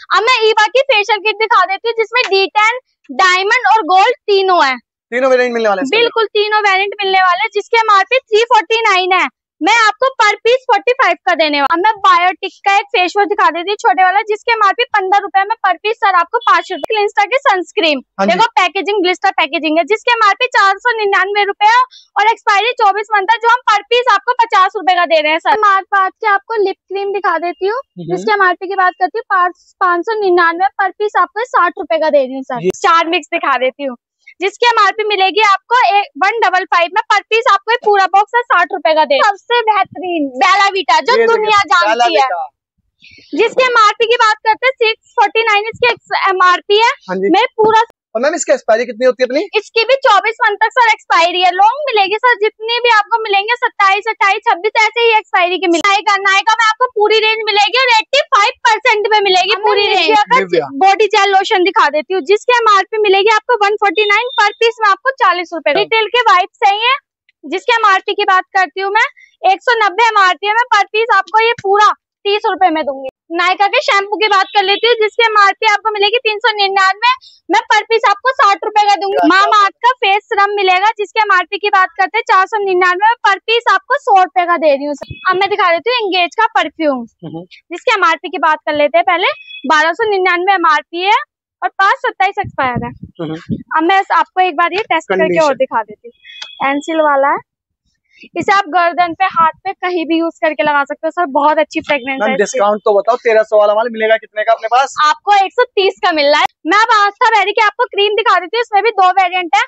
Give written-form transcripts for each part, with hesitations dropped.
अब मैं ईवा की फेशियल किट दिखा देती हूँ जिसमें D10, डायमंड और गोल्ड तीनों है। तीनों वेरिएंट मिलने वाले हैं? बिल्कुल तीनों वेरिएंट मिलने वाले हैं, जिसके MRP 349 है। मैं आपको पर पीस 45 का देने वाला। अब मैं बायोटिक का एक फेस वॉश दिखा देती हूँ छोटे वाला, जिसके MRP 15 रुपए में पर पीस सर आपको 5 रुपए। क्लिंस्टा की सनस्क्रीन देखो, पैकेजिंग ग्लिस्टर पैकेजिंग है, जिसके MRP 499 रुपए है और एक्सपायरी 24 मंथ है, जो हम पर पीस आपको 50 रुपए का दे रहे हैं सर। बात के आपको लिप क्रीम दिखा देती हूँ, जिसके MRP की बात करती हूँ 599 पर पीस आपको 60 रुपए का दे रही हूँ सर। स्टार मिक्स दिखा देती हूँ, जिसकी MRP मिलेगी आपको 155 में, पर पीस आपको एक पूरा बॉक्स है 60 रुपए का दे। सबसे बेहतरीन बेला वीटा जो दुनिया जानती है, जिसके MRP की बात करते हैं 649 इसकी MRP है। मैं पूरा और मैम इसकी एक्सपायरी कितनी होती है अपनी? इसकी भी 24 मंथ तक सर एक्सपायरी है। लॉन्ग मिलेगी सर, जितनी भी आपको मिलेंगे 27, 28, 26 ऐसे ही एक्सपायरी की मिलेगी। नायका में आपको पूरी रेंज मिलेगी और 85% में मिलेगी पूरी रेंज। बॉडी जेल लोशन दिखा देती हूँ, जिसके MRP मिलेगी आपको 149, पर पीस में आपको 40 रुपए। रिटेल के वाइप्स है ये, जिसके MRP की बात करती हूँ मैं 190 MRP है, मैं पर पीस आपको ये पूरा 30 रुपए में दूंगी। नायका के शैम्पू की बात कर लेती हूँ, जिसके MRP आपको मिलेगी 399, मैं पर पीस आपको 60 रुपए का दूंगी। मामाअर्थ का फेस सीरम मिलेगा, जिसके MRP की बात करते हैं 499 में, पर पीस आपको 100 रुपए का दे रही हूँ। अब मैं दिखा देती हूँ एंगेज का परफ्यूम, जिसके MRP की बात कर लेते हैं पहले। 1299 MRP है और 527 एक्सपायर है। अब मैं आपको एक बार ये टेस्ट करके और दिखा देती हूँ। एंसिल वाला है, इसे आप गर्दन पे, हाथ पे, कहीं भी यूज करके लगा सकते हो सर। बहुत अच्छी फ्रेग्रेंस है। डिस्काउंट तो बताओ, 1300 वाला माल मिलेगा कितने का अपने पास? आपको 130 का मिल रहा है। मैं अब आस्था बेरी की आपको क्रीम दिखा देती हूँ, इसमें भी 2 वेरिएंट है।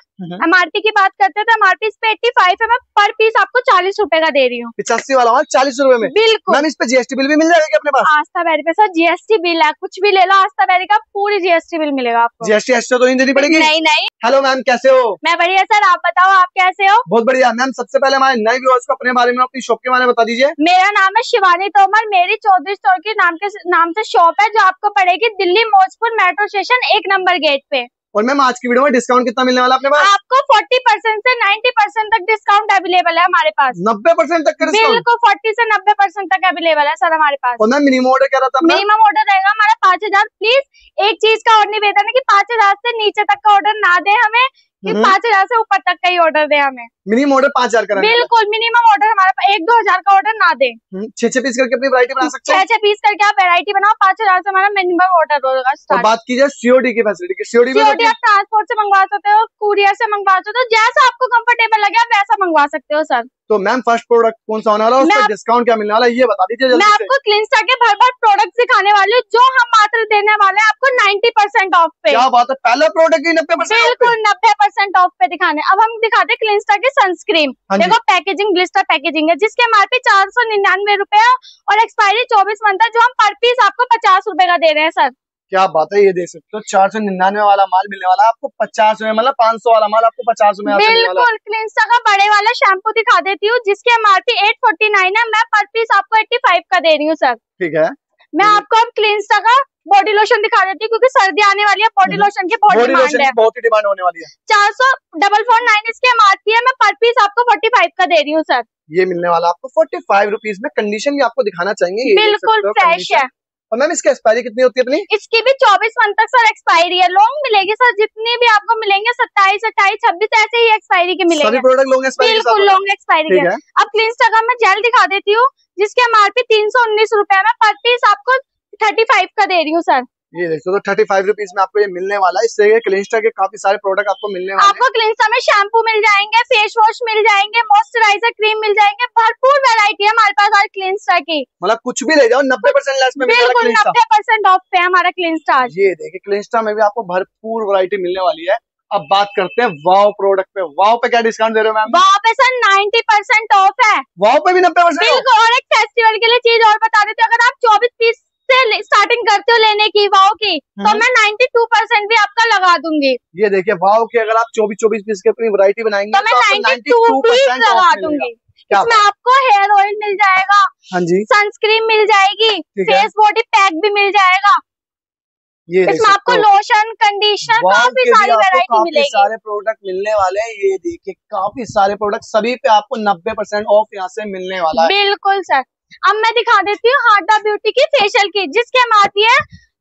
MRP की बात करते हैं तो MRP इस पे 85 है, मैं पर पीस आपको 40 रुपए का दे रही हूँ। 85 वाला माल 40 रुपए में? बिल्कुल। मैम इस पे GST बिल भी मिल जाएगा अपने पास? आस्था बेरी पे सर GST बिल है, कुछ भी ले लो आस्था बेरी का पूरी GST बिल मिलेगा आपको। GST एक्स्ट्रा तो नहीं देनी पड़ेगी? नहीं। हेलो मैम, कैसे हो? मैं बढ़िया सर, आप बताओ आप कैसे हो? बहुत बढ़िया। मैम सबसे पहले हमारे नए व्यूअर्स को अपने बारे में, अपनी शॉप के बारे में बता दीजिए। मेरा नाम है शिवानी तोमर, मेरी चौधरी स्टोर के नाम से शॉप है, जो आपको पड़ेगी Delhi Maujpur metro station 1 number gate पे। और मैम आज की वीडियो में डिस्काउंट कितना मिलने वाला अपने पास? आपको 40% से 90% तक डिस्काउंट अवेलेबल है हमारे पास। 90% तक का डिस्काउंट? बिल्कुल 40 से 90% तक अवेलेबल है सर हमारे पास। और मैम मिनिमम ऑर्डर क्या रहता है? मिनिमम ऑर्डर रहेगा हमारा 5000। प्लीज एक चीज का और निवेदन है कि 5000 से नीचे तक का ऑर्डर ना दे हमें, कि 5000 से ऊपर तक का ही ऑर्डर दे हमें। मिनिमम ऑर्डर 5000 का? बिल्कुल मिनिमम ऑर्डर हमारा 1-2 हजार का ऑर्डर ना दे। 6 पीस करके अपनी वैरायटी बना सकते हैं। 6 पीस करके आप वैरायटी बनाओ, 5000 से हमारा मिनिमम ऑर्डर होगा स्टार्ट। बात कीजिए COD की फैसिलिटी की। COD आप ट्रांसपोर्ट से मंगवा सकते हो, कुरियर से मंगवा सकते हो, जैसा आपको कंफर्टेबल लगे आप वैसा मंगवा सकते हो सर। तो मैम फर्स्ट प्रोडक्ट कौन सा होने वाला है, उस पर डिस्काउंट क्या मिलने वाला है, ये बता दीजिए जल्दी मैं आपको क्लिंस्टा के भर प्रोडक्ट दिखाने वाली हूँ, जो हम मात्र देने वाले हैं आपको 90% ऑफ पे। क्या बात है, पहला प्रोडक्ट ही 90%? बिल्कुल 90% ऑफ पे दिखाने। अब हम दिखाते हैं क्लिंस्टा की सनस्क्रीन। देखो पैकेजिंग ग्लिस्टर पैकेजिंग है, जिसके MRP 499 रुपए है और एक्सपायरी 24 मंथ है, जो हम पर पीस आपको 50 रुपए का दे रहे हैं सर। क्या बात है, ये देख सकते हो 499 वाला माल मिलने वाला आपको 50 में, मतलब 500 वाला माल आपको 50 में। बिल्कुल। क्लिंस्टा का बड़े वाला शैम्पू दिखा देती हूँ, जिसके MRP 849 है, मैं पर पीस आपको 85 का दे रही हूँ सर। ठीक है। मैं आपको अब क्लिंस्टा का बॉडी लोशन दिखा देती हूँ, क्योंकि सर्दी आने वाली है, बॉडी लोशन की बहुत डिमांड है। बहुत ही डिमांड होने वाली है। 449 इसके MRP है, मैं पर पीस आपको 45 का दे रही हूँ सर। ये मिलने वाला आपको 45 रुपीज में। कंडीशन भी आपको दिखाना चाहेंगे? बिल्कुल फ्रेश है। और मैम इसकी एक्सपायरी कितनी होती है अपनी? इसकी भी 24 मंथ तक सर एक्सपायरी है। लॉन्ग मिलेगी सर, जितनी भी आपको मिलेंगे 27, 28, 26 ऐसे ही एक्सपायरी के मिलेंगे। सभी प्रोडक्ट लॉन्ग एक्सपायरी? बिल्कुल लॉन्ग एक्सपायरी के। अब क्लिंस्टा का मैं जेल दिखा देती हूँ, जिसके MRP 319 रुपए में, पर पीस आपको 35 का दे रही हूँ सर। ये देखो तो 35 रुपीज में आपको ये मिलने वाला है। इससे क्लिंस्टा के काफी सारे प्रोडक्ट आपको मिलने वाले हैं। आपको क्लिंस्टा में शैम्पू मिल जाएंगे, फेस वॉश मिल जाएंगे, मॉइस्चराइजर क्रीम मिल जाएंगे, भरपूर वैरायटी है हमारे पास आज क्लिंस्टा की। मतलब कुछ भी ले जाओ 90% लेस में। बिल्कुल 90% ऑफ पे हमारा क्लिंस्टा। ये देखिए क्लिंस्टा में भी आपको भरपूर वैरायटी मिलने वाली है। अब बात करते हैं वाव प्रोडक्ट पे। वाव पे क्या डिस्काउंट दे रहे हो मैम? वाव पे सर 90% ऑफ है। वाव पे भी 90%? बिल्कुल। और एक फेस्टिवल के लिए चीज और बता देती हूँ, अगर आप 24 पीस से स्टार्टिंग करते हो लेने की वाव की, तो मैं 92% भी आपका लगा दूंगी। ये देखिए वाव की अगर आप 24 पीस की अपनी वैरायटी बनाएंगे तो मैं 92% लगा दूंगी। इसमें आपको हेयर ऑयल मिल जाएगा, हाँ जी, सनस्क्रीन मिल जाएगी, फेस बॉडी पैक भी मिल जाएगा, ये इसमें आपको लोशन, कंडीशनर, काफी सारी वैरायटी मिलेगी। सारे प्रोडक्ट मिलने वाले हैं। ये देखिए काफी सारे प्रोडक्ट, सभी पे आपको 90% ऑफ यहाँ से मिलने वाला है। बिल्कुल सर। अब मैं दिखा देती हूँ हाडा ब्यूटी की फेशियल किट, जिसके MRP है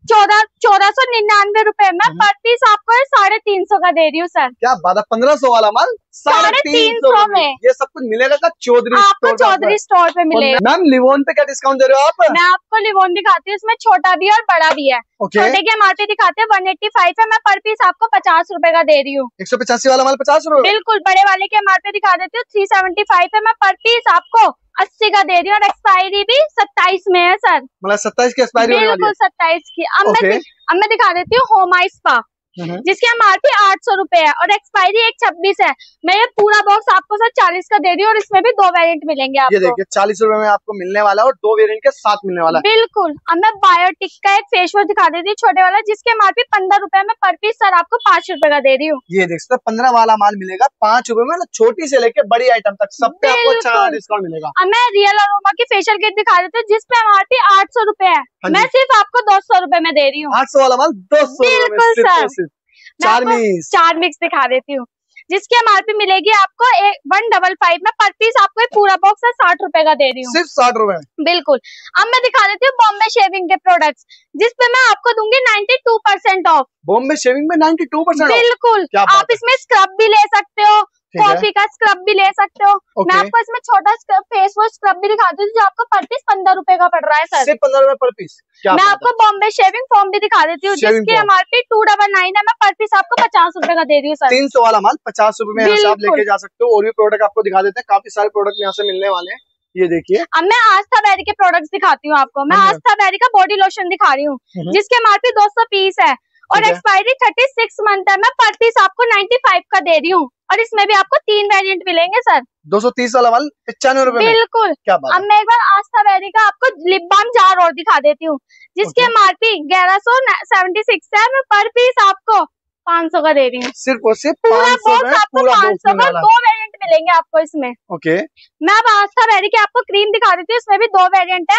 1499 रुपए में पर पीस आपको 350 का दे रही हूँ सर। क्या बात है, 1500 वाला माल 350 में ये सब कुछ मिलेगा क्या चौधरी आपको चौधरी स्टोर पे मिलेगा। मैम लिवोन पे क्या डिस्काउंट दे रहे हो आप? मैं आपको लिवोन दिखाती हूँ, इसमें छोटा भी और बड़ा भी है। छोटे के एमआरपी दिखाते हैं 185 है, मैं पर पीस आपको 50 रुपए का दे रही हूँ। 185 वाला माल 50 रुपए? बिल्कुल। बड़े वाले के एमआरपी दिखा देती हूँ 375 है, मैं पर पीस आपको 80 का दे रही हूँ और एक्सपायरी भी 27 में है सर। मतलब 27 की एक्सपायरी होने वाली है? बिल्कुल 27 की। अब मैं दिखा देती हूँ होमाई स्पा, जिसकी एमआरपी 800 रुपए है और एक्सपायरी 126 है। मैं ये पूरा बॉक्स आपको सर 40 का दे रही हूँ और इसमें भी 2 वेरिएंट मिलेंगे आपको। ये देखिए 40 रुपए में आपको मिलने वाला है और 2 वेरिएंट के साथ मिलने वाला है। बिल्कुल। अब मैं बायोटिक का एक फेस वॉश दिखा देती हूँ छोटे वाला, जिसके एमआरपी 15 रुपए में पर पीस सर आपको 5 रुपए का दे रही हूँ। ये देख सकते 15 वाला माल मिलेगा 5 रुपए में, छोटी से लेके बड़ी आइटम तक सब पे आपको अच्छा डिस्काउंट मिलेगा। अब मैं रियल अरोमा की फेशियल किट दिखा देती हूँ, जिसपे एमआरपी 800 रुपए है, मैं सिर्फ आपको 200 रुपए में दे रही हूँ। 800 वाला माल 200 बिल्कुल सर। चार्मिक्स दिखा देती हूँ, जिसकी एमआरपी मिलेगी आपको 155 में, पर पीस आपको पूरा बॉक्स 60 रुपए का दे रही हूँ। सिर्फ 60 रुपए? बिल्कुल। अब मैं दिखा देती हूँ बॉम्बे शेविंग के प्रोडक्ट्स, जिसपे मैं आपको दूंगी 92% ऑफ। बॉम्बे शेविंग में 92%? बिल्कुल। आप इसमें स्क्रब भी ले सकते हो, कॉफी का स्क्रब भी ले सकते हो। मैं आपको इसमें छोटा फेस वॉश स्क्रब भी दिखाती हूँ, जो आपको पर पीस 15 रुपए का पड़ रहा है सर। सिर्फ 15 रुपए पर पीस? मैं आपको बॉम्बे शेविंग फोम भी दिखा देती हूँ, जिसकी एमआरपी 299 है, मैं पर पीस आपको 50 रुपए का दे रही हूँ सर। 300 वाला माल 50 रुपए में आप लेके जा सकते हो। और भी प्रोडक्ट आपको दिखा देते हैं, काफी सारे प्रोडक्ट यहाँ से मिलने वाले हैं। ये देखिए। अब मैं आस्था बेरी के प्रोडक्ट्स दिखाती हूँ आपको। मैं आस्था बेरी का बॉडी लोशन दिखा रही हूँ, जिसके एमआरपी 200 पीस है और एक्सपायरी 36 मंथ है, मैं पर पीस आपको 95 का दे रही हूँ और इसमें भी आपको 3 वेरिएंट मिलेंगे सर। 230 वाला माल 95 रुपए में? बिल्कुल। क्या बात है। अब मैं एक बार आस्था बेरी का आपको लिप बाम जार और दिखा देती हूँ, जिसकी एमआरपी 1176 है, मैं पर पीस आपको 500 का दे रही हूँ। सिर्फ और सिर्फ 500 में आपको 500 का 2 वेरिएंट मिलेंगे आपको इसमें। ओके। मैं अब आस्था बेरी की आपको क्रीम दिखा देती हूँ, इसमें भी 2 वेरिएंट है।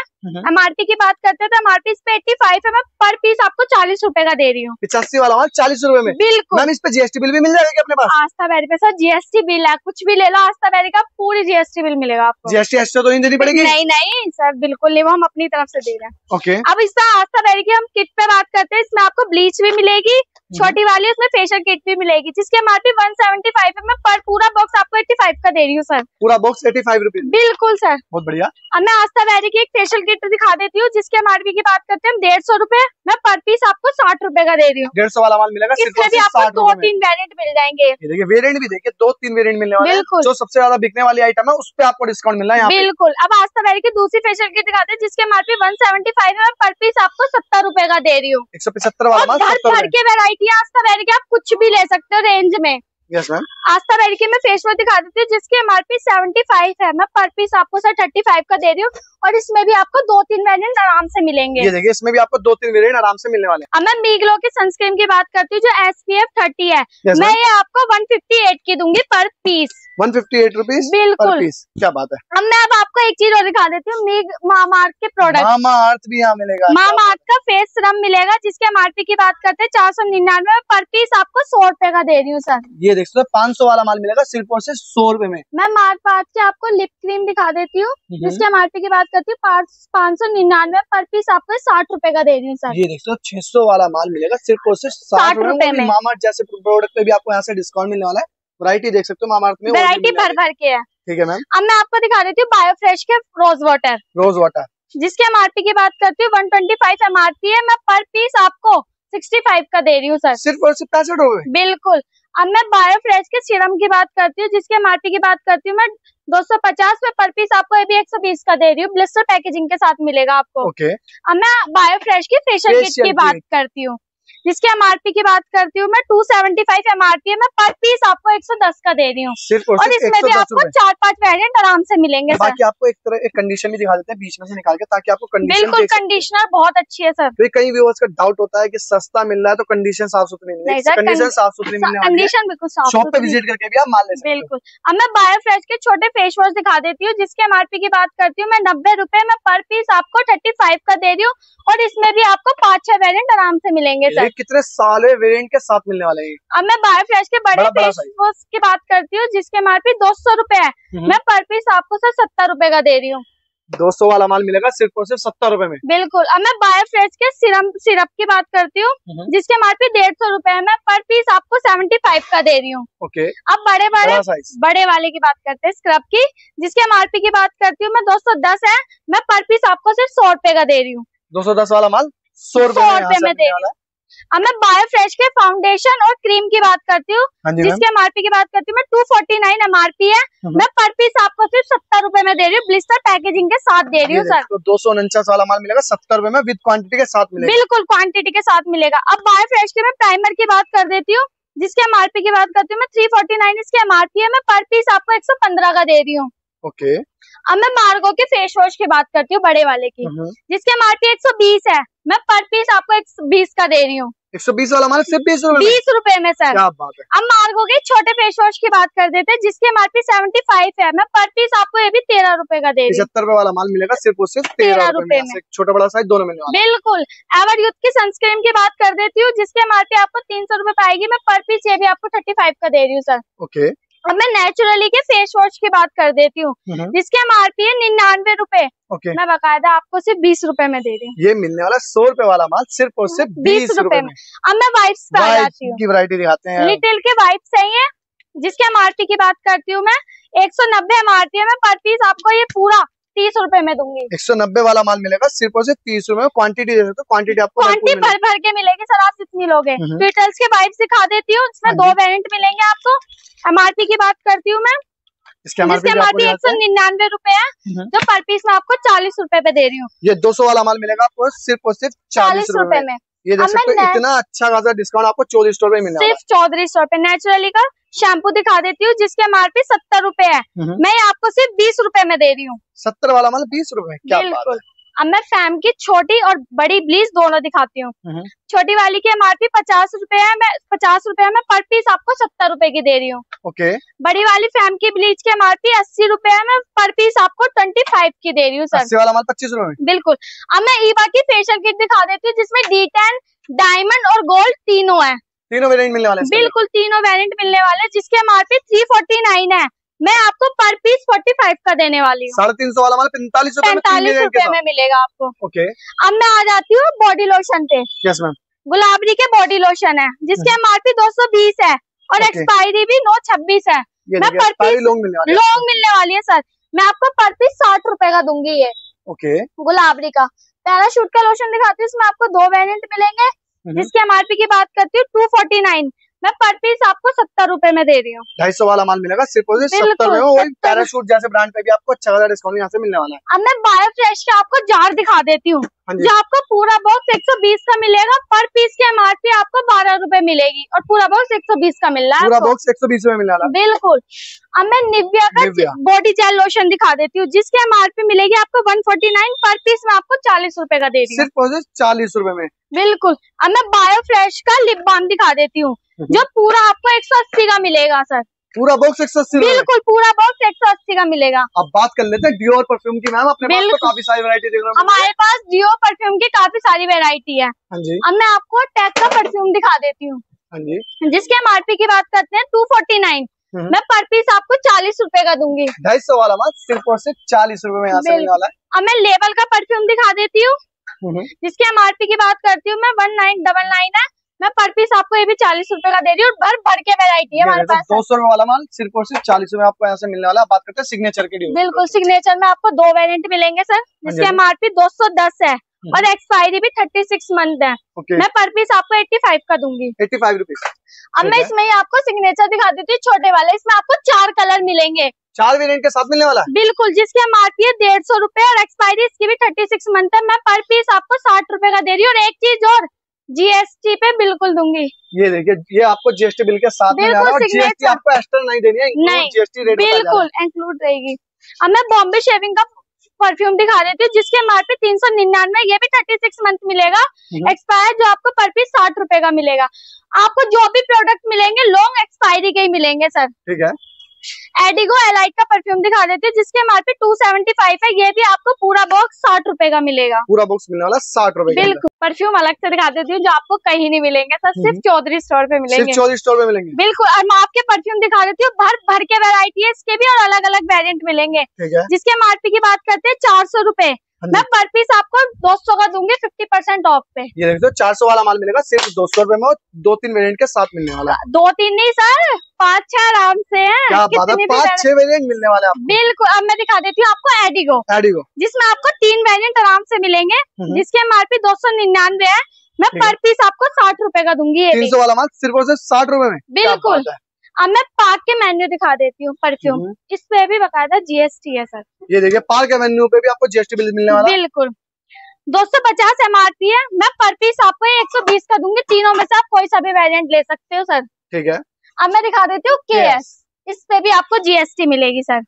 एमआरपी की बात करते हैं तो एमआरपी इस पे 85 है, मैं पर पीस आपको 40 रुपए का दे रही हूँ। 85 वाला माल 40 रुपए में? बिल्कुल। मैम इस पे जीएसटी बिल भी मिल जाएगा अपने पास? आस्था बेरी पे सर जीएसटी बिल है, कुछ भी ले लो आस्था बेरी का पूरी जीएसटी बिल मिलेगा आपको। जीएसटी एक्स्ट्रा तो नहीं देनी पड़ेगी? नहीं सर, बिल्कुल नहीं, वो हम अपनी तरफ से दे रहे हैं। ओके। अब इसमें आस्था बेरी की हम किट पे बात करते हैं, इसमें आपको ब्लीच भी मिलेगी छोटी वाली, उसमें फेशियल किट भी मिलेगी, जिसके एमआरपी 175 है, मैं पर पूरा बॉक्स आपको 85 का दे रही हूँ सर। पूरा बॉक्स 85 रुपीज? बिल्कुल सर। बहुत बढ़िया। अब मैं आस्था बेरी की एक फेशियल किट दिखा देती हूँ, जिसके एमआरपी की बात करते हैं 150 रुपए, मैं पर पीस आपको 60 रुपए का दे रही हूँ। 150 वाला माल मिलेगा सिर्फ इसमें भी आपको 2-3 वेरिएंट मिल जाएंगे। ये देखिए वेरिएंट भी देखिए 2-3 वेरिएंट मिलने वाले हैं। जो सबसे ज्यादा बिकने वाली आइटम है उस पे आपको डिस्काउंट मिलना है यहाँ पे। बिल्कुल। अब आस्था बेरी की दूसरी फेशियल किट दिखाते हैं, जिसके एमआरपी 175 है, पर पीस आपको 70 रुपए का दे रही हूँ। 175 वाला माल 70 भर के वेरायटी आस्था बेरी की, आप कुछ भी ले सकते हो रेंज में। Yes ma'am. आस्था बेरी की मैं फेस वॉश दिखा देती हूँ, जिसकी एमआरपी 75 है, मैं पर पीस आपको सर 35 का दे रही हूँ और इसमें भी आपको 2-3 वेरिएंट आराम से मिलेंगे। ये देखिए इसमें भी आपको 2-3 वेरिएंट आराम से मिलने वाले हैं। अब मैं मीग्लो की सनस्क्रीन की बात करती हूँ, जो SPF 30 है, मैं ये आपको 158 की दूंगी पर पीस। 158 रुपीज? बिल्कुल। क्या बात है। अब मैं आपको एक चीज और दिखा देती हूँ, मामाअर्थ के प्रोडक्ट। मामाअर्थ भी यहाँ मिलेगा? मामाअर्थ का फेस सीरम मिलेगा, जिसके एमआरपी की बात करते हैं 499 पर पीस आपको 100 रुपए का दे रही हूँ सर। ये देख सकते 500 वाला माल मिलेगा सिर्फ और सिर्फ 100 रुपए में। मैं मामाअर्थ की आपको लिप क्रीम दिखा देती हूँ, जिसके एमआरपी की बात करती हूँ 599 पर पीस आपको 60 रुपए का दे रही हूँ सर। ये देख सकते 600 वाला माल मिलेगा सिर्फ और सिर्फ 60 रुपए में। मामाअर्थ जैसे प्रोडक्ट पे भी आपको यहाँ से डिस्काउंट मिलने वाला है। वैरायटी देख सकते हो मामाअर्थ में, वैरायटी भर के है। ठीक है मैम। अब मैं आपको दिखा देती हूँ बायोफ्रेश के रोज वाटर, जिसके एमआरपी की बात करती हूँ 125 एमआरपी है, मैं पर पीस आपको 65 का दे रही हूँ सर। सिर्फ और सिर्फ 65 रुपए? बिल्कुल। अब मैं बायोफ्रेश के सीरम की बात करती हूँ, जिसके एमआरपी की बात करती हूँ मैं 250 में, पर पीस आपको अभी 120 का दे रही हूँ, ब्लिस्टर पैकेजिंग के साथ मिलेगा आपको। ओके। अब मैं बायोफ्रेश की फेशियल किट की बात करती हूँ, जिसके एमआरपी की बात करती हूँ मैं 275 एमआरपी है, मैं पर पीस आपको 110 का दे रही हूँ और इसमें भी आपको 4-5 वेरिएंट आराम से मिलेंगे सर। बाकी आपको एक कंडीशन भी दिखा देते हैं बीच में से निकाल के, ताकि आपको कंडीशन बिल्कुल कंडीशनर बहुत अच्छी है सर। तो कई व्यूअर्स का डाउट होता है कि सस्ता मिल रहा है तो कंडीशन साफ सुथरी नहीं, कंडीशन साफ सुथरी मिलने वाली है। कंडीशन बिल्कुल साफ, शॉप पे विजिट करके भी आप माल ले सकते हैं। बिल्कुल। अब मैं बायोफ्रेश के छोटे फेस वॉश दिखा देती हूँ, जिसके एमआरपी की बात करती हूँ मैं 90 रुपए में, पर पीस आपको 35 का दे रही हूँ और इसमें भी आपको 5-6 वेरिएंट आराम से मिलेंगे सर। कितने सारे वेरिएंट के साथ मिलने वाले हैं। अब मैं बायोफ्रेश के बड़े फेस वॉश की बात करती हूँ, जिसके एमआरपी 200 रुपए है, मैं पर पीस आपको सर 70 रुपए का दे रही हूँ। 200 वाला माल मिलेगा सिर्फ और सिर्फ 70 रुपए में। बिल्कुल। अब मैं बायोफ्रेश के सिरप की बात करती हूँ, जिसके MRP 150 रुपए है, मैं पर पीस आपको 75 का दे रही हूँ। ओके। अब बड़े वाले की बात करते हैं स्क्रब की, जिसके MRP की बात करती हूँ मैं 210 है, मैं पर पीस आपको सिर्फ 100 रुपए का दे रही हूँ। 210 वाला माल 100 रुपए में दे रही हूँ। अब मैं बायोफ्रेश के फाउंडेशन और क्रीम की बात करती हूँ, जिसके MRP की बात करती हूँ मैं 249 MRP है, मैं पर पीस आपको सिर्फ 70 रुपए में दे रही हूँ, ब्लिस्टर पैकेजिंग के साथ दे रही हूँ सर। तो 249 वाला माल मिलेगा 70 रुपए में विद क्वांटिटी के साथ मिलेगा। बिल्कुल क्वांटिटी के साथ मिलेगा। अब बायोफ्रेश के मैं प्राइमर की बात कर देती हूँ, जिसके MRP की बात करती हूँ मैं 349 इसके MRP है, मैं पर पीस आपको 115 का दे रही हूँ। ओके। अब मैं मार्गो के फेस वॉश की बात करती हूँ बड़े वाले की, जिसके MRP 120 है, मैं पर पीस आपको 120 का दे रही हूँ। 120 वाला माल सिर्फ 20 रुपए में सर। क्या बात है। अब मार्गो के छोटे फेस वॉश की बात कर देते हैं, जिसके MRP 75 है, मैं पर पीस आपको ये भी 13 रुपए का दे रही हूँ। 75 रुपए वाला माल मिलेगा सिर्फ और सिर्फ 13 रुपए में। छोटा बड़ा साइज दोनों मिलने वाला। बिल्कुल। एवर यूथ की सनस्क्रीन की बात कर देती हूँ, जिसके MRP आपको 300 रुपए पाएगी, मैं पर पीस ये भी आपको 35 का दे रही हूँ सर। ओके। अब मैं नेचुरली के फेस वॉश की बात कर देती हूँ, जिसके MRP है 99 रुपए, मैं बकायदा आपको सिर्फ 20 रुपए में दे रही हूँ। ये मिलने वाला 100 रुपए वाला माल सिर्फ और सिर्फ 20 रुपए में। अब मैं वाइप्स पे आ जाती हूँ, की वैरायटी दिखाते हैं। लिटिल के वाइप्स है ये, जिसके MRP की बात करती हूँ मैं 190 MRP है, मैं पर पीस आपको ये पूरा 30 रुपए में दूंगी। 190 वाला माल मिलेगा सिर्फ और सिर्फ 30 रुपए में। क्वांटिटी दे सकते हो, क्वांटिटी आपको भर के मिलेगी सर, आप कितनी लोगे। ट्विटर्स के वाइप्स दिखा देती हूँ, इसमें 2 वेरिएंट मिलेंगे आपको। MRP की बात करती हूँ मैं, जिसके MRP 199 रुपए है, जो पर पीस में आपको 40 रुपए पे दे रही हूँ। ये 200 वाला माल मिलेगा आपको सिर्फ और सिर्फ 40 रुपए में। ये देख सकते हो, इतना अच्छा खासा डिस्काउंट आपको 24 रुपए मिलेगा। सिर्फ 34 रुपए। नेचुरली का शैम्पू दिखा देती हूँ, जिसके MRP 70 रुपए है, मैं आपको सिर्फ 20 रुपए में दे रही हूँ। 70 वाला माल 20 रुपए में। क्या बात है। अब मैं फैम की छोटी और बड़ी ब्लीच दोनों दिखाती हूँ। छोटी वाली की MRP 50 रुपए है, मैं पर पीस आपको 70 रुपए की दे रही हूँ। ओके। बड़ी वाली फैम की ब्लीच की MRP 80 रुपए है, मैं पर पीस आपको 25 की दे रही हूँ सर। 80 वाला माल 25 रुपए में। बिल्कुल। अब मैं ईवा की फेशियल किट दिखा देती हूँ, जिसमें D10, डायमंड और गोल्ड तीनों है। तीनों वेरिएंट मिलने वाले हैं। बिल्कुल तीनों वेरिएंट मिलने वाले हैं, जिसके MRP 349 है, मैं आपको पर पीस 45 का देने वाली हूँ। 350 वाला माल 45 रुपए में मिलेगा आपको। ओके। अब मैं आ जाती हूँ बॉडी लोशन पे। Yes ma'am. गुलाबरी के बॉडी लोशन है, जिसके MRP 220 है और एक्सपायरी भी 9/26 है, मैं पर पीस लॉन्ग मिलने वाली है सर, मैं आपको पर पीस 60 रुपए का दूंगी ये। ओके। गुलाबरी का पैराशूट का लोशन दिखाती हूँ, इसमें आपको 2 वेरिएंट मिलेंगे, जिसके MRP की बात करती हूँ 249, मैं पर पीस आपको 70 रुपए में दे रही हूँ। 250 वाला माल मिलेगा सिर्फ 70 में। वही पैराशूट जैसे ब्रांड पे भी आपको अच्छा खासा डिस्काउंट यहाँ से मिलने वाला है। अब मैं बायोफ्रेश का आपको जार दिखा देती हूँ, जो आपको पूरा बॉक्स 120 का मिलेगा, पर पीस के MRP आपको 12 रुपए मिलेगी और पूरा बॉक्स 120 का मिल रहा है। पूरा बॉक्स 120 में मिलने वाला। बिल्कुल। अब मैं निविया का बॉडी जेल लोशन दिखा देती हूँ, जिसके MRP मिलेगी आपको 149, पर पीस में आपको 40 रुपए का दे रही हूँ। सिर्फ 40 रुपए में। बिल्कुल। अब मैं बायोफ्रेश का लिप बाम दिखा देती हूँ, जो पूरा आपको 180 का मिलेगा सर। पूरा बॉक्स 180। बिल्कुल पूरा बॉक्स 180 का मिलेगा। अब बात कर लेते हैं डियो और परफ्यूम की। मैम अपने पास तो काफी सारी वैरायटी देख रहा हूँ। हमारे पास डियो परफ्यूम की काफी सारी वैरायटी है। हाँ जी। अब मैं आपको टैग का परफ्यूम दिखा देती हूँ, हाँ जी, जिसके MRP की बात करते हैं 249, मैं पर पीस आपको 40 रुपए का दूंगी। 250 वाला माल सिर्फ और सिर्फ 40 रुपए में यहाँ से मिलने वाला है। अब मैं लेवल का परफ्यूम दिखा देती हूँ, जिसके MRP की बात करती हूँ मैं 1999 है, मैं पर पीस आपको ये भी 40 रुपए का दे रही हूँ। भर के वैरायटी है हमारे पास। 200 रुपए वाला माल सिर्फ और सिर्फ 40 रुपए आपको यहाँ से मिलने वाला है। बात करते हैं सिग्नेचर की। बिल्कुल। सिग्नेचर में आपको 2 वेरिएंट मिलेंगे सर, जिसके MRP 210 है और एक्सपायरी भी 36 मंथ है, मैं पर पीस आपको 85 का दूंगी। 85 रुपीज। अब मैं इसमें ही आपको सिग्नेचर दिखा देती हूँ छोटे वाले, इसमें आपको 4 कलर मिलेंगे, 4 वेरिएंट के साथ मिलने वाला है। बिल्कुल। जिसके MRP है 150 रुपए और एक्सपायरी इसकी भी 36 मंथ है, मैं पर पीस आपको 60 रुपए का दे रही हूँ। और एक चीज और, GST पे बिल्कुल दूंगी। ये देखिए, ये आपको GST बिल के साथ में और GST आपको एक्स्ट्रा नहीं देनी है, नहीं GST रेट बिल्कुल इंक्लूड रहेगी। अब मैं बॉम्बे शेविंग का परफ्यूम दिखा देती हूँ, जिसके MRP 399, ये भी 36 मंथ मिलेगा, एक्सपायर जो आपको पर पीस 60 रुपए का मिलेगा। आपको जो भी प्रोडक्ट मिलेंगे लॉन्ग एक्सपायरी के ही मिलेंगे सर। ठीक है। एडिगो एलाइट का परफ्यूम दिखा देती हूँ जिसके एमआरपी 275 है। ये भी आपको पूरा बॉक्स 60 रुपए का मिलेगा। पूरा बॉक्स मिलने वाला 60 रुपए। बिल्कुल। परफ्यूम अलग से दिखा देती हूँ जो आपको कहीं नहीं मिलेंगे सर, सिर्फ चौधरी स्टोर पे मिलेंगे। सिर्फ चौधरी स्टोर पे मिलेंगे। बिल्कुल। और मैं आपके परफ्यूम दिखा देती हूँ, भर भर के वैरायटी है इसके भी और अलग अलग वेरिएंट मिलेंगे। जिसके एमआरपी की बात करते हैं 400 रुपए, मैं पर पीस आपको 200 का दूंगी 50% ऑफ पे। ये देख लो 400 वाला माल मिलेगा सिर्फ 200 रुपए में और 2-3 वेरिएंट के साथ मिलने वाला। 2-3 नहीं सर, 5-6 आराम से है। क्या बात है, 5-6 वेरिएंट मिलने वाले आपको। बिल्कुल। अब मैं दिखा देती हूँ आपको एडिगो जिसमें आपको 3 वेरिएंट आराम से मिलेंगे जिसके एमआरपी 299 है। मैं पर पीस आपको 60 रुपए का दूंगी। 300 वाला माल सिर्फ और सिर्फ 60 रुपए में। बिल्कुल। अब मैं पार्क के मेन्यू दिखा देती हूँ परफ्यूम, इस पे भी बकायदा जीएसटी है सर। ये देखिए पार्क के मेन्यू पे भी आपको जीएसटी बिल मिलने वाला। बिल्कुल। 250 एमआरपी है, मैं पर पीस आपको 120 का दूंगी। तीनों में से आप कोई सा भी वेरिएंट ले सकते हो सर। ठीक है। अब मैं दिखा देती हूँ केएस, इस पे भी आपको जीएसटी मिलेगी सर।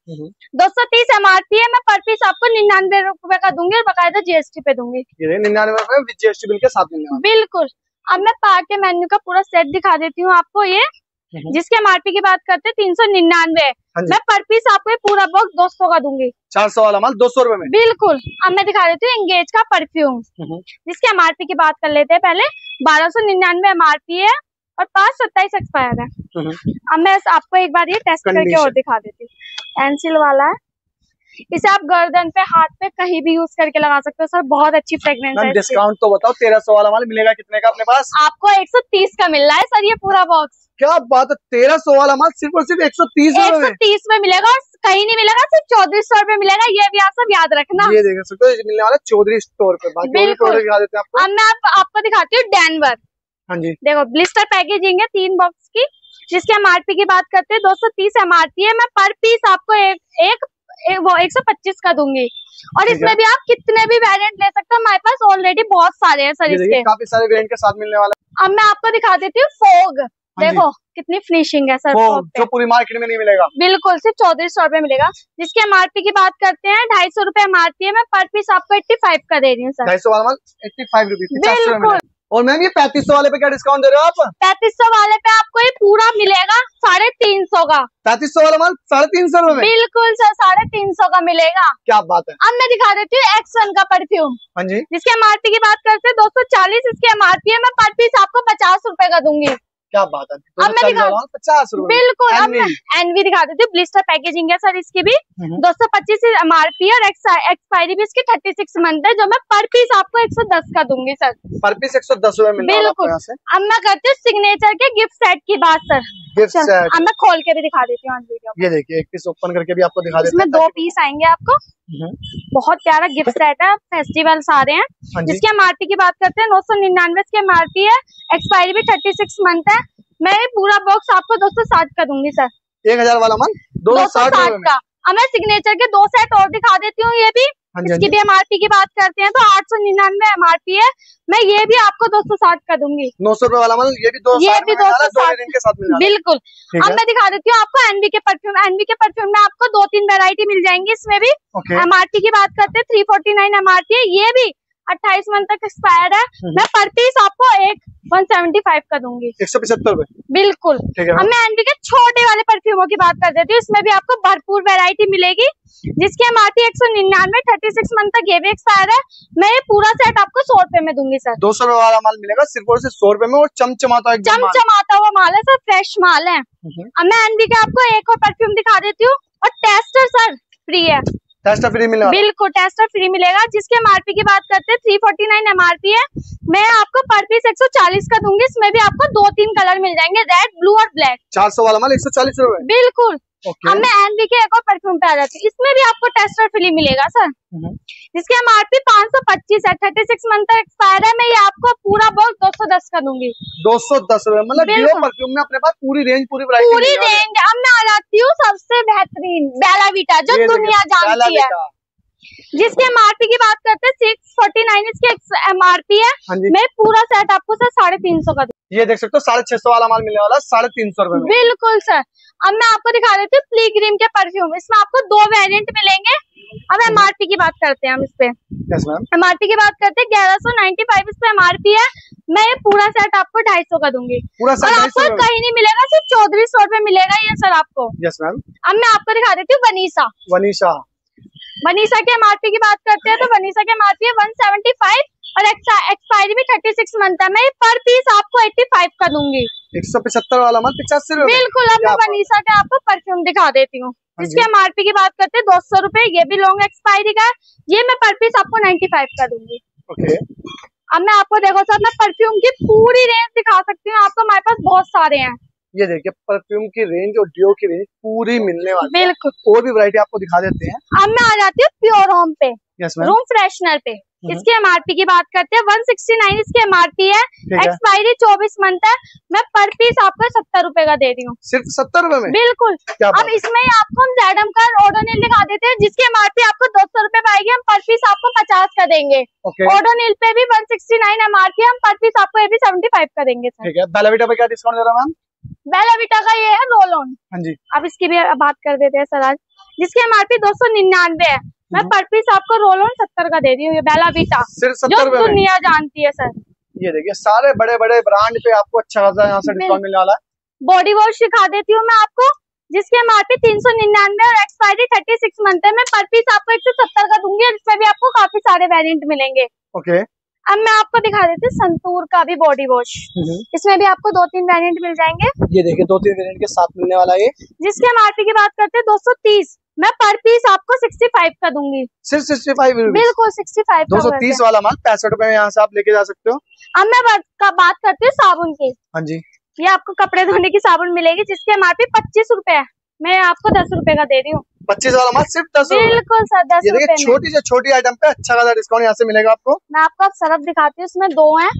230 एमआरपी है, मैं पर पीस आपको 99 रुपए का दूंगी और बकायदा जीएसटी पे दूंगी। 99 रुपए विद जीएसटी बिल के साथ मिलने वाला। बिल्कुल। अब मैं पार्क के मेन्यू का पूरा सेट दिखा देती हूँ आपको, ये जिसके एमआरपी की बात करते हैं 399 है। मैं पर पीस आपको पूरा बॉक्स 200 का दूंगी। 400 वाला माल 200 रुपए में। बिल्कुल। अब मैं दिखा देती हूँ एंगेज का परफ्यूम जिसके एमआरपी की बात कर लेते हैं पहले। 1299 एमआरपी है और 5/27 एक्सपायर है। अब मैं आपको एक बार ये टेस्ट करके और दिखा देती हूँ। एंसिल वाला है, इसे आप गर्दन पे, हाथ पे, कहीं भी यूज करके लगा सकते हो सर। बहुत अच्छी फ्रेग्रेंस है। डिस्काउंट तो बताओ, 1300 वाला माल मिलेगा कितने का अपने पास? आपको 130 का मिल रहा है सर ये पूरा बॉक्स। क्या बात है, 1300 वाला माल सिर्फ और सिर्फ 130 में मिलेगा और कहीं नहीं मिलेगा, सिर्फ चौधरी स्टोर पे मिलेगा। ये भी आप सब याद रखना। ये देख सकते हो मिलने वाला चौधरी स्टोर पे। बिल्कुल। दिखा देते हैं आपको। अब मैं आपको दिखाती हूँ डेनवर। हाँ जी। देखो ब्लिस्टर पैकेजिंग है 3 बॉक्स की जिसके एमआरपी की बात करते हैं 230 एमआरपी है। मैं पर पीस आपको वो 125 का दूंगी और इसमें भी आप कितने भी वेरिएंट ले सकते हो। हमारे पास ऑलरेडी बहुत सारे हैं सर इसके, काफी सारे वेरिएंट के साथ मिलने वाला है। अब मैं आपको दिखा देती हूँ फोग। देखो कितनी फिनिशिंग है सर फोग जो पूरी मार्केट में नहीं मिलेगा। बिल्कुल, सिर्फ चौधरी स्टोर पे मिलेगा। जिसके एमआरपी की बात करते हैं 250 रुपए एमआरपी है। मैं पर पीस आपको 85 का दे रही हूँ सर। 250 वाला माल 85 रुपीज। बिल्कुल। और मैम ये 3500 वाले पे क्या डिस्काउंट दे रहे हो आप? 3500 वाले पे आपको ये पूरा मिलेगा 350 का। 3500 वाला माल 350 रुपए में? बिल्कुल सर, 350 का मिलेगा। क्या बात है। अब मैं दिखा देती हूँ एक्स1 का परफ्यूम। हाँ जी। जिसके एमआरपी की बात करते हैं 240, इसके एमआरपी है। मैं पर पीस आपको 50 रुपए का दूंगी। क्या बात है। अब मैं दिखा 50 रुपए। बिल्कुल। अब मैं एनवी दिखा देती हूँ। ब्लिस्टर पैकेजिंग है सर इसकी भी। 225 एमआरपी और एक्सपायरी भी इसकी 36 मंथ है। जो मैं पर पीस आपको 110 का दूंगी सर। पर पीस 110 रुपए मिल रहा है। बिल्कुल। अब मैं करती हूँ सिग्नेचर के गिफ्ट सेट की बात सर। गिफ्ट सेट अब मैं खोल के भी दिखा देती हूँ वीडियो। ये देखिए एक पीस ओपन करके भी आपको दिखा देते हैं। इसमें 2 पीस आएंगे आपको। बहुत प्यारा गिफ्ट सेट है, फेस्टिवल्स आ रहे हैं। जिसके एमआरपी की बात करते हैं 999 के एमआरपी है। एक्सपायरी भी 36 मंथ है। मैं पूरा बॉक्स आपको 260 का दूंगी सर। 1000 वाला माल 260 का। अब मैं सिग्नेचर के 2 सेट और दिखा देती हूँ। ये भी इसकी भी एमआरपी की बात करते हैं तो 899 एमआरपी है। मैं ये भी आपको 260 का दूंगी। 900 रुपए वाला माल ये भी 260 के साथ मिल। बिल्कुल। अब मैं दिखा देती हूँ आपको एनवी के परफ्यूम। एनवी के परफ्यूम में आपको 2-3 वैरायटी मिल जाएंगी इसमें भी। एमआरपी की बात करते हैं 349 एमआरपी है। ये भी 28 मंथ तक एक्सपायर है। मैं पर पीस आपको 175 का दूंगी। 175 रुपए। बिल्कुल। अब मैं एनवी के छोटे वाले परफ्यूमों की बात कर देती हूँ। इसमें भी आपको भरपूर वैरायटी मिलेगी। जिसकी एमआरपी 199, 36 मंथ तक ये भी एक्सपायर है। मैं ये पूरा सेट आपको 100 रुपए में दूंगी सर। 200 रुपए वाला माल मिलेगा सिर्फ और सिर्फ 100 रुपए में और चमचमाता हुआ माल है सर, फ्रेश माल है। अब मैं एनवी के आपको एक और परफ्यूम दिखा देती हूँ और टेस्टर सर फ्री है। टेस्टर फ्री मिलेगा। बिल्कुल टेस्टर फ्री मिलेगा। जिसके एमआरपी की बात करते हैं 349 एमआरपी है। मैं आपको पर पीस 140 का दूंगी। इसमें भी आपको 2-3 कलर मिल जाएंगे, रेड, ब्लू और ब्लैक। 400 वाला माल 140 रुपए। बिल्कुल। अब मैं एनवी के एक और परफ्यूम पे आ जाती हूँ। इसमें भी आपको टेस्टर फ्री मिलेगा सर। जिसके एमआरपी 525 है, 36 मंथ तक एक्सपायर है। मैं ये आपको पूरा बॉक्स 210 का दूंगी। 210 रुपए मतलब डियो परफ्यूम में अपने पास पूरी रेंज पूरी रेंज। अब मैं आ जाती हूँ सबसे बेहतरीन बेला वीटा जो दुनिया जानती है। जिसके एमआरपी की बात करते हैं 649 इसकी एमआरपी है। मैं पूरा सेट आपको सर 350 का दूँ। ये देख सकते हो 650 वाला माल मिलने वाला 350 रुपए में। बिल्कुल सर। अब मैं आपको दिखा देती हूँ प्ली क्रीम के परफ्यूम। इसमें आपको 2 वेरिएंट मिलेंगे। अब एमआरपी की बात करते हैं हम इस पे। Yes ma'am. एमआरपी की बात करते हैं 1195 इस पे एमआरपी है। मैं ये पूरा सेट आपको 250 का दूंगी। पूरा सेट आपको कहीं नहीं मिलेगा, सिर्फ चौधरी स्टोर पे मिलेगा ये सर आपको। Yes ma'am. अब मैं आपको दिखा देती हूँ वनीसा के एमआरपी की बात करते हैं तो वनीसा के एमआरपी है 175 और एक्सपायरी भी 36 मंथ है। मैं पर पीस आपको 85 का दूंगी। 175 वाला माल 85 रुपए। बिल्कुल। अब मैं वनीसा का आपको परफ्यूम दिखा देती हूँ। इसके एमआरपी की बात करते हैं 200 रुपए। ये भी लॉन्ग एक्सपायरी का है। ये मैं पर पीस आपको 95 का दूंगी। ओके। अब मैं आपको देखो सर मैं परफ्यूम की पूरी रेंज दिखा सकती हूँ आपको। हमारे पास बहुत सारे हैं। ये देखिए परफ्यूम की रेंज और डियो की रेंज पूरी मिलने वाली है। बिल्कुल। और भी वैरायटी आपको दिखा देते हैं। अब मैं आ जाती हूँ प्योर होम पे। Yes ma'am. रूम फ्रेशनर पे। इसके एमआरपी की बात करते हैं 169 इसकी एमआरपी है। एक्सपायरी 24 मंथ है। मैं पर पीस आपको 70 रुपए का दे रही हूँ। सिर्फ 70 रुपए में? बिल्कुल। अब इसमें ही आपको हम जैडम का ओडोनिल दिखा देते हैं जिसकी एमआरपी आपको 200 रुपए पाएगी। हम पर पीस आपको 50 का देंगे। ओडोनिल पे भी 169 एमआरपी, हम पर पीस आपको ये भी 75 का देंगे। ठीक है। बेलाविटा पे क्या डिस्काउंट दे रहा है मैम? बेलाविटा का ये है रोल ऑन। हाँ जी। अब इसकी भी बात कर देते हैं सर आज, जिसकी एमआरपी 299 है। मैं पर पीस आपको रोल ऑन 70 का दे रही हूँ। ये बेलाविटा सिर्फ 70 रुपए में दुनिया जानती है सर। ये देखिए सारे बड़े बड़े ब्रांड पे आपको अच्छा खासा यहाँ से डिस्काउंट मिलने वाला है। बॉडी वॉश दिखा देती हूँ मैं आपको जिसकी एमआरपी 399 और एक्सपायरी 36 मंथ है। मैं पर पीस आपको 170 का दूंगी और इसमें भी आपको काफी सारे वेरिएंट मिलेंगे। ओके। अब मैं आपको दिखा देती हूँ संतूर का भी बॉडी वॉश। इसमें भी आपको 2-3 वेरिएंट मिल जाएंगे। ये देखिए 2-3 वेरिएंट के साथ मिलने वाला है। जिसके एमआरपी की बात करते हैं 230, मैं पर पीस आपको 65 का दूंगी। सिर्फ 65? बिल्कुल 65। 230 वाला माल 65 रुपए में यहाँ से आप लेके जा सकते हो। अब मैं बात करती हूँ साबुन की। हाँ जी। ये आपको कपड़े धोने की साबुन मिलेगी जिसकी एमआरपी 25 रुपए है। मैं आपको 10 रुपए का दे रही हूँ। 25 वाला माल सिर्फ 10 रुपए? बिल्कुल सर 10 रुपए में। छोटी से छोटी आइटम पे अच्छा खासा डिस्काउंट यहाँ से मिलेगा आपको। मैं आपको अब सरफ दिखाती हूँ, इसमें 2 हैं।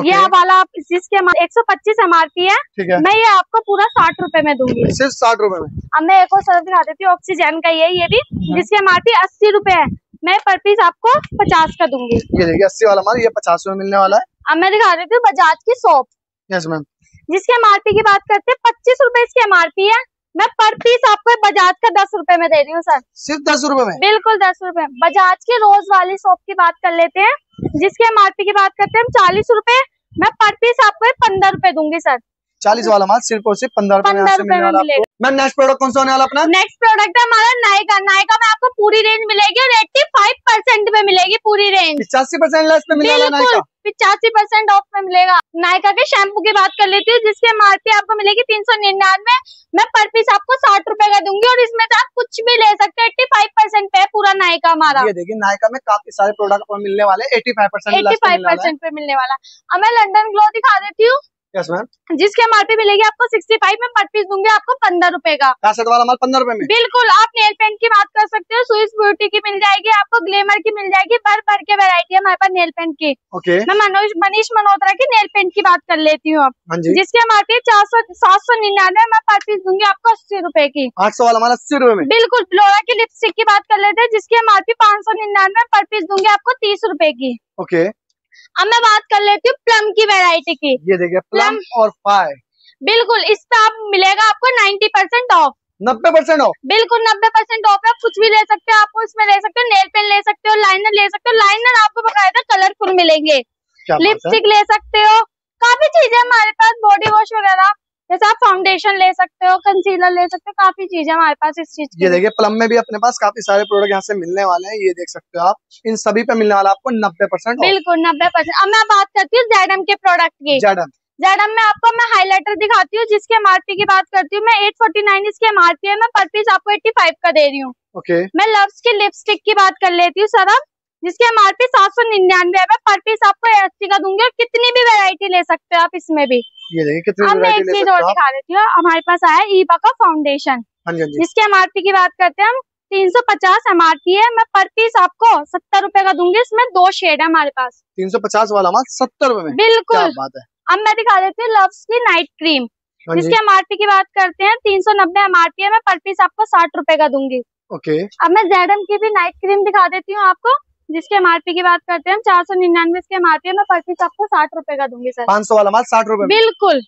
ये वाला आप जिसके 125 एमआरपी है। ठीक है। मैं ये आपको पूरा 60 रुपए में दूंगी। सिर्फ 60 रुपए में। अब मैं एक और सरफ दिखा देती हूँ, ऑक्सीजन का ये भी जिसकी एमआरपी 80 रुपए है। मैं पर पीस आपको 50 का दूंगी। ये देखिए 80 वाला माल ये 50 में मिलने वाला है। अब मैं दिखा देती हूँ बजाज की सोप। Yes ma'am. जिसके एमआरपी की बात करते हैं 25 रुपए इसकी एमआरपी है। मैं पर पीस आपको बजाज का 10 रुपए में दे रही हूँ सर। सिर्फ 10 रुपए में? बिल्कुल 10 रुपए। बजाज की रोज वाली सोप की बात कर लेते हैं जिसके एमआरपी की बात करते हैं हम 40 रुपए। मैं पर पीस आपको 15 रुपए दूंगी सर। 40 वाला माल सिर्फ और सिर्फ 15 रुपए में मिलेगा। मैम नेक्स्ट प्रोडक्ट कौन सा होने वाला अपना? नेक्स्ट प्रोडक्ट है हमारा नायका में आपको पूरी रेंज मिलेगी और 85% में मिलेगी पूरी रेंज। 85% लेस पे मिलेगा नायका? 85% ऑफ में मिलेगा। नायका के शैम्पू की बात कर लेती हूँ जिसकी एमआरपी आपको मिलेगी 399। मैं पर पीस आपको 60 रुपए का दूंगी और इसमें से आप कुछ भी ले सकते हैं। 85% पे पूरा नायका हमारा। ये देखिए नायका में काफी सारे प्रोडक्ट मिलने वाले 85% पे मिलने वाला। अब मैं लंदन ग्लो दिखा देती हूँ। Yes ma'am. जिसके एमआरपी मिलेगी आपको 65 में पर पीस दूंगी आपको 15 रुपए का। 65 वाला माल 15 रुपए में? बिल्कुल। आप नेल पेंट की बात कर सकते हो, स्विस ब्यूटी की मिल जाएगी आपको, ग्लेमर की मिल जाएगी, भर के वैरायटी है हमारे पास नेल पेंट की। ओके। मैं मनीष मल्होत्रा की नेल पेंट की बात कर लेती हूँ अब। जिसकी एमआरपी 799, मैं पर पीस दूंगी आपको 80 रुपए की। 800 वाला माल 80 रुपए में? बिल्कुल। फ्लोरा की लिपस्टिक की बात कर लेते हैं जिसकी एमआरपी 599, पर पीस दूंगी आपको 30 रुपए की। ओके। अब मैं बात कर लेती हूँ प्लम की वैरायटी की। ये देखिए प्लम और फायर। बिल्कुल। इस पे आप मिलेगा आपको 90% ऑफ। 90% ऑफ? बिल्कुल 90% ऑफ है। कुछ भी ले सकते हो, आपको इसमें ले सकते हो, नेल पेन ले सकते हो, लाइनर ले सकते हो। लाइनर आपको बकायदा कलरफुल मिलेंगे। लिपस्टिक ले सकते हो, काफी चीजें हमारे पास, बॉडी वॉश वगैरह, जैसे आप फाउंडेशन ले सकते हो, कंसीलर ले सकते हो, काफी चीजें हमारे पास इस चीज की। ये देखिए प्लम में भी अपने पास काफी सारे प्रोडक्ट यहाँ से मिलने वाले हैं। ये देख सकते हो आप, इन सभी पे मिलने वाला आपको 90%। बिल्कुल 90%। अब मैं बात करती हूँ जैडम के प्रोडक्ट की। जैडम में आपको मैं हाइलाइटर दिखाती हूँ जिसके एमआरपी की बात करती हूँ मैं 849 इसके एमआरपी है। मैं पर पीस आपको 85 का दे रही हूँ। ओके। मैं लव्स की लिपस्टिक की बात कर लेती हूँ सर अब, जिसके एमआरपी 799 है। मैं पर पीस आपको 80 का दूंगी और कितनी भी वैरायटी ले सकते हो आप इसमें भी। ये देखिए कितनी अब मैं एक चीज और दिखा देती हूँ, हमारे पास आया ईबा का फाउंडेशन। जिसके एमआरपी की बात करते हैं हम 350 एमआरपी है। मैं पर पीस आपको 70 रुपए का दूंगी। इसमें 2 शेड है हमारे पास। 350 वाला माल 70 रुपए में? बिल्कुल। क्या बात है। अब मैं दिखा देती हूँ लव्स की नाइट क्रीम। हाँ जी। जिसके एमआरपी की बात करते हैं 390 एमआरपी है, मैं पर पीस आपको 60 रुपए का दूंगी। ओके। अब मैं जेडम की भी नाइट क्रीम दिखा देती हूँ आपको, जिसके एमआरपी की बात करते हैं 499 इसके एमआरपी है, मैं पर पीस आपको 60 रुपए का दूंगी सर। 500 वाला माल 60 रुपए। बिल्कुल।